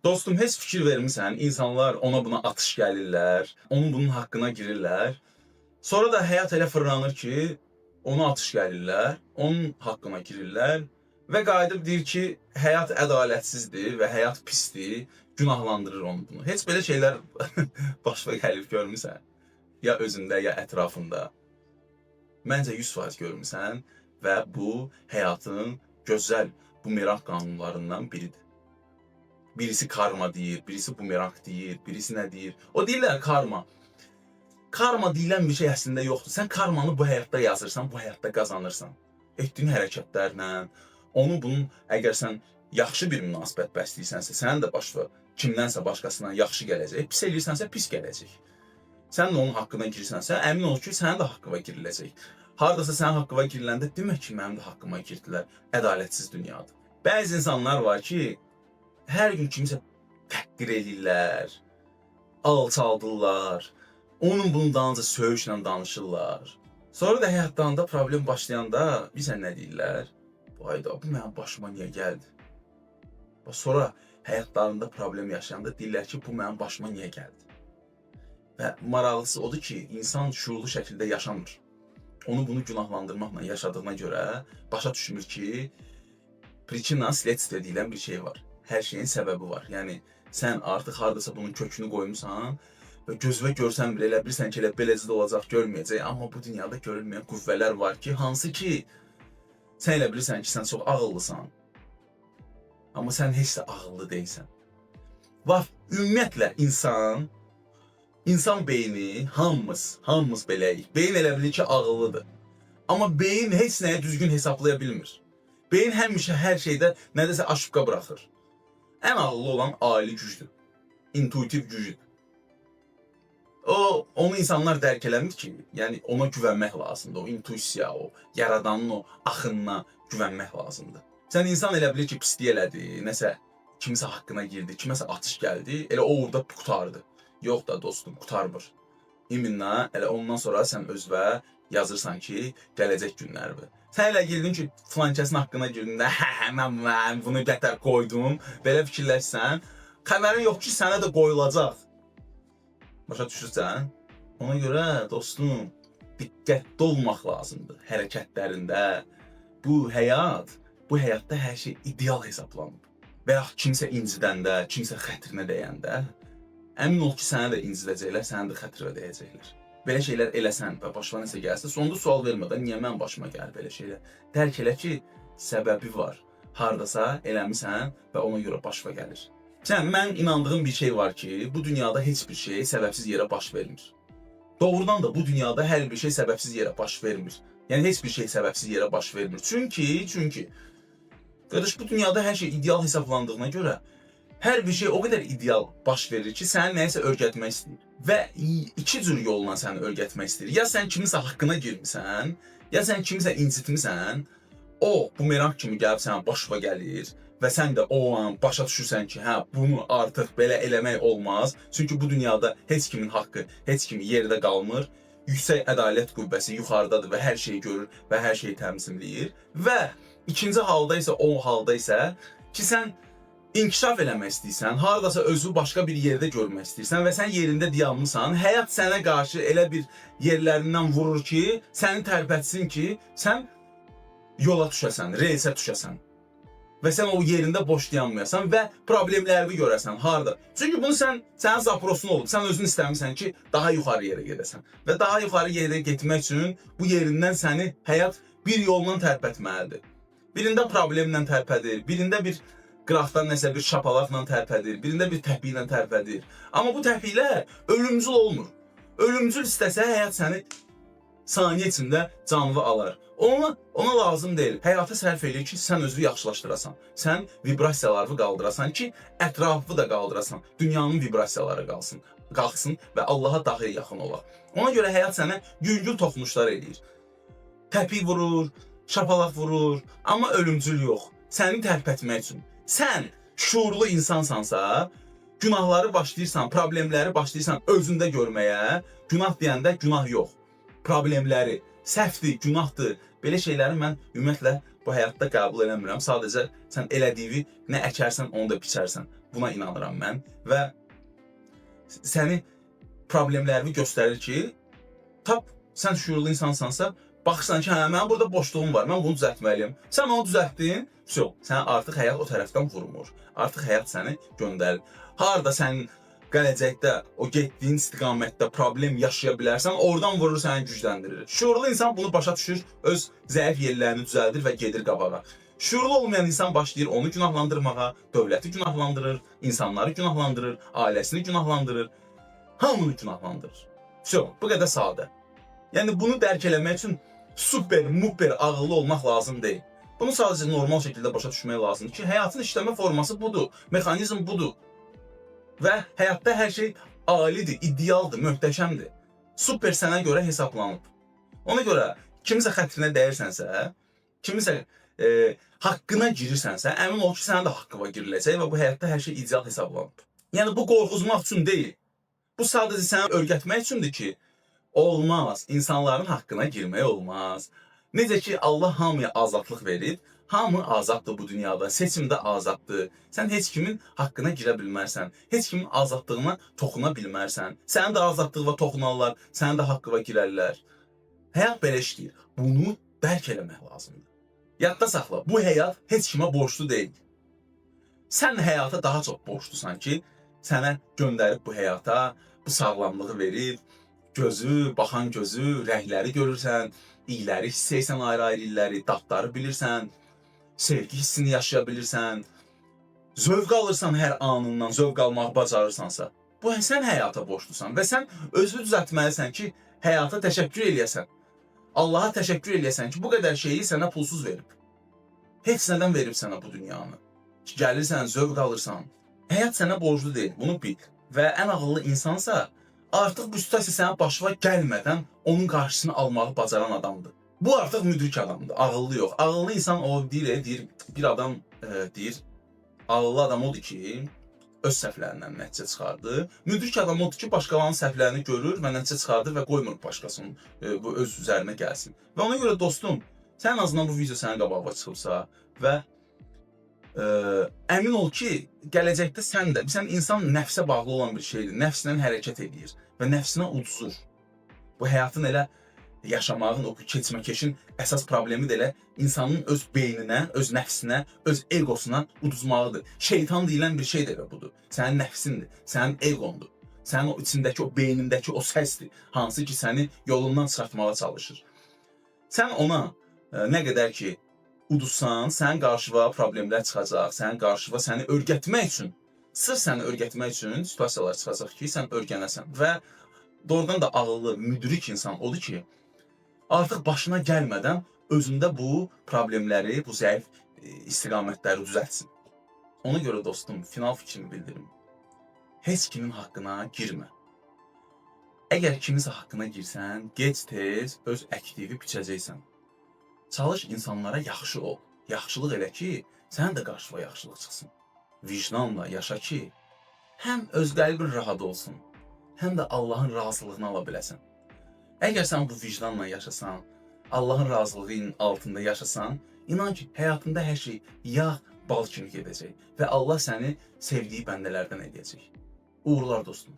Dostum, heç fikir vermisən, insanlar ona buna atış gəlirlər, onun bunun haqqına girirlər. Sonra da həyat elə fırlanır ki, ona atış gəlirlər, onun haqqına girirlər və qayıdıb deyir ki, həyat ədalətsizdir və həyat pisdir, günahlandırır onu bunu. Heç belə şeylər başına gəlib görmüsən? Ya özündə, ya ətrafında. Məncə 100% görmüsən və bu həyatın gözəl bumerang qanunlarından biridir. Birisi karma deyir, birisi bumerang deyir, birisi nə deyir? O deyirlər karma. Karma deyilən bir şey əslində yoxdur. Sən karmanı bu həyatda yazırsan, bu həyatda qazanırsan. Etdiyin hərəkətlərlə, bunun əgər sən yaxşı bir münasibət bəsləyirsənsə, sənin də başına kimdənsə başqasından yaxşı gələcək, pis eləyirsənsə pis gələcək. Sən də onun haqqına girirsənsə, əmin ol ki, sənin də haqqına giriləcək. Hardasa sənin haqqına giriləndə demək ki, mənim də haqqıma girdilər. Ədalətsiz dünyadır. Bəzi insanlar var ki, hər gün kimisə təhqir edirlər, alçaldırlar, onun bunun dalınca söyüşlə danışırlar. Sonra da həyatlarında problem başlayanda bilsən nə deyirlər? Hayda, bu mənim başıma niyə gəldi? Sonra həyatlarında problem yaşayanda deyirlər ki, bu mənim başıma niyə gəldi? Və maraqlısı odur ki, insan şuurlu şəkildə yaşamır. Onu bunu günahlandırmaqla yaşadığına görə başa düşmür ki, prичина следствие deyilən bir şey var. Hər şeyin səbəbi var. Yəni sən artıq hardasa bunun kökünü qoymusan və gözünə görsən belə elə bilirsən ki, elə beləcə də olacaq, görməyəcək. Amma bu dünyada görülməyən qüvvələr var ki, hansı ki sən elə bilirsən ki, sən çox ağıllısan. Amma sən heç də ağıllı deyilsən. Və ümumiyyətlə insan beyni hamımız beləyik. Beyin elə bilir ki, ağıllıdır. Amma beyin heç nəyə düzgün hesablaya bilmir. Beyin həmişə hər şeydə nədəsə aşıbqa buraxır. Ən ağıllı olan ali gücdür. İntuitiv gücdür. Onu insanlar dərk eləmir ki, yəni ona güvənmək lazımdır. O intuisiya, o yaradanın o axınına güvənmək lazımdır. Sən insan elə bilir ki, pislik elədi, nəsə kimisə haqqına girdi, kiməsə atış gəldi, elə o orada qutardı. Yox da dostum, qutarmır. İminlə elə ondan sonra sən özünə yazırsan ki, gələcək günlərdir. Sən elə girdin ki, filankəsin haqqına girdin də, mən bunu qətər qoydum, belə fikirləşsən, xəbərin yox ki, sənə də qoyulacaq. Başa düşürsən? Ona görə dostum, diqqətli olmaq lazımdır hərəkətlərində. Bu həyatda hər şey ideal hesablanıb. Və ya kimsə incidəndə, kimsə xətrinə dəyəndə, əmin ol ki, sənə də incidəcəklər, sənə də xətrinə dəyəcəklər. Belə şeylər eləsən və başına nəsə gəlsə, sonunda sual vermədən niyə mənim başıma gəlir belə şeylər? Dərk elə ki, səbəbi var. Hardasa eləmisən və ona görə başına gəlir. Mən inandığım bir şey var ki, bu dünyada heç bir şey səbəbsiz yerə baş vermir. Doğrudan da bu dünyada hər bir şey səbəbsiz yerə baş vermir. Yəni heç bir şey səbəbsiz yerə baş vermir. Çünki qardaş, bu dünyada hər şey ideal hesablandığına görə hər bir şey o qədər ideal baş verir ki, səni nəyəsə öyrətmək istəyir. Və iki cür yolla səni öyrətmək istəyir. Ya sən kimisə haqqına girmisən, ya sən kimisə incitmisən, o bumerang kimi gəlib sənə başına gəlir və sən də o an başa düşürsən ki, bunu artıq belə eləmək olmaz. Çünki bu dünyada heç kimin haqqı, heç kimi yerdə qalmır. Yüksək ədalət qüvvəsi yuxarıdadır və hər şeyi görür və hər şeyi təmsiləyir. Və ikinci halda isə ki, sən İnkişaf eləmək istəyirsən, hardasa özü başqa bir yerdə görmək istəyirsən və sən yerində dayanmısan, həyat sənə qarşı elə bir yerlərindən vurur ki, səni tərpətsin ki, sən yola düşəsən, reysə düşəsən. Və sən o yerində boş dayanmayasan və problemlərini görəsən, harda. Çünki bunu sənin zaprosun olub, sən özün istəmirsən ki, daha yuxarı yerə gedəsən. Və daha yuxarı yerə getmək üçün bu yerindən səni həyat bir yolla tərpətməlidir. Birində problemlə tərpədir, birində bir qıraqdan nəsə bir şapalaqla tərpədir, birində bir təpik ilə tərpədir. Amma bu təpiklər ölümcül olmur. Ölümcül istəsə həyat səni saniyə içində canlı alar. Ona lazım deyil. Həyata sərf eləyir ki, sən özünü yaxşılaşdırasan. Sən vibrasiyalarını qaldırasan ki, ətrafı da qaldırasan. Dünyanın vibrasiyaları qalxsın və Allaha daha yaxın olaq. Ona görə həyat sənə yüngül toxunuşlar eləyir. Təpik vurur, şapalaq vurur, amma ölümcül yox. Səni tərpətmək üçün. Sən şuurlu insansansa, günahları başlayırsan, problemləri başlayırsan özündə görməyə, günah deyəndə günah yox. Problemləri, səhvdir, günahdır, belə şeyləri mən ümumiyyətlə bu həyatda qəbul eləmirəm. Sadəcə sən elədiyi nə əkərsən, onu da biçərsən. Buna inanıram mən və səni problemlərini göstərir ki, tap sən şuurlu insansansa, baxırsan ki, hə, mənim burada boşluğum var, mən bunu düzəltməliyəm. Sən onu düzəltdin, sənə artıq həyat o tərəfdən vurmur. Artıq həyat səni göndərir. Harda sənin gələcəkdə o getdiyin istiqamətdə problem yaşaya bilərsən, oradan vurur səni gücləndirir. Şuurlu insan bunu başa düşür, öz zəif yerlərini düzəldir və gedir qabağa. Şuurlu olmayan insan başlayır onu günahlandırmağa, dövləti günahlandırır, insanları günahlandırır, ailəsini günahlandırır, hamını günahlandırır. Bu qədər sadə. Yəni bunu dərk eləmək üçün super, muper ağıllı olmaq lazım deyil. Bunu sadəcə normal şəkildə başa düşmək lazımdır ki, həyatın işləmə forması budur, mexanizm budur. Və həyatda hər şey alidir, idealdır, möhtəşəmdir. Super sənə görə hesablanıb. Ona görə kimisə xətrinə dəyirsənsə, kimisə haqqına girirsənsə, əmin ol ki, sənin də haqqına giriləcək və bu həyatda hər şey ideal hesablanıb. Yəni bu qorxuzmaq üçün deyil. Bu sadəcə səni öyrətmək üçündür ki, olmaz, insanların haqqına girmək olmaz. Necə ki, Allah hamıya azadlıq verib, hamı azaddır bu dünyada, seçimdə azaddır. Sən heç kimin haqqına girə bilmərsən, heç kimin azadlığına toxuna bilmərsən. Sənin də azadlığına toxunarlar, sənin də haqqına girərlər. Həyat belə işləyir. Bunu dərk eləmək lazımdır. Yadda saxla, bu həyat heç kimə borçlu deyil. Sən həyata daha çox borçlusan ki, sənə göndərib bu həyata, bu sağlamlığı verib, gözü, baxan gözü, rəngləri görürsən, iyləri hiss etsən ayrı-ayrı illəri, dadları bilirsən, sevgi hissini yaşaya bilirsən, zövq alırsan hər anından, zövq almağı bacarırsansa, bu sən həyata borçlusan və sən özünü düzəltməlisən ki, həyata təşəkkür eləyəsən. Allaha təşəkkür eləyəsən ki, bu qədər şeyi sənə pulsuz verib. Heç nədən verib sənə bu dünyanı. Gəlirsən, zövq alırsan. Həyat sənə borclu deyil, bunu bil. Və ən ağıllı insansa, artıq bu situasiya sənə başına gəlmədən onun qarşısını almağı bacaran adamdır. Bu artıq müdrik adamdır, ağıllı yox. Ağıllı insan o deyir, bir adam deyir, ağıllı adam odur ki, öz səhvlərindən nəticə çıxardı. Müdrik adam odur ki, başqalarının səhvlərini görür və nəticə çıxardır və qoymur başqasının bu öz üzərinə gəlsin. Və ona görə dostum, sən en azından bu video sənin qabağına çıxıbsa və əmin ol ki, gələcəkdə sən insan nəfsə bağlı olan bir şeydir. Nəfslə hərəkət edir və nəfsinə uduzur. Bu həyatın elə yaşamağın, o keçmə-keçin əsas problemi də elə insanın öz beyninə, öz nəfsinə, öz egosuna uduzmağıdır. Şeytan deyilən bir şey də elə budur. Sənin nəfsindir, sənin egondur. Sənin o içindəki, o beynindəki o səsdir, hansı ki səni yolundan çıxartmağa çalışır. Sən ona nə qədər ki uduzsan, sənin qarşıva problemlər çıxacaq, sənin qarşıva səni öyrətmək üçün, sırf səni öyrətmək üçün situasiyalar çıxacaq ki, sən öyrənəsən. Və doğrudan da ağıllı, müdrik insan odur ki, artıq başına gəlmədən özündə bu problemləri, bu zəif istiqamətləri düzəltsin. Ona görə dostum, final fikrimi bildirim. Heç kimin haqqına girmə. Əgər kiminsə haqqına girsən, gec-tez öz əktivi biçəcəksən. Çalış insanlara yaxşı ol. Yaxşılıq elə ki, sənin də qarşıva yaxşılıq çıxsın. Vicdanla yaşa ki, həm öz qəlbin rahat olsun, həm də Allahın razılığını ala biləsən. Əgər sən bu vicdanla yaşasan, Allahın razılığının altında yaşasan, inan ki, həyatında hər şey yağ, bal kimi gedəcək və Allah səni sevdiyi bəndələrdən edəcək. Uğurlar dostum.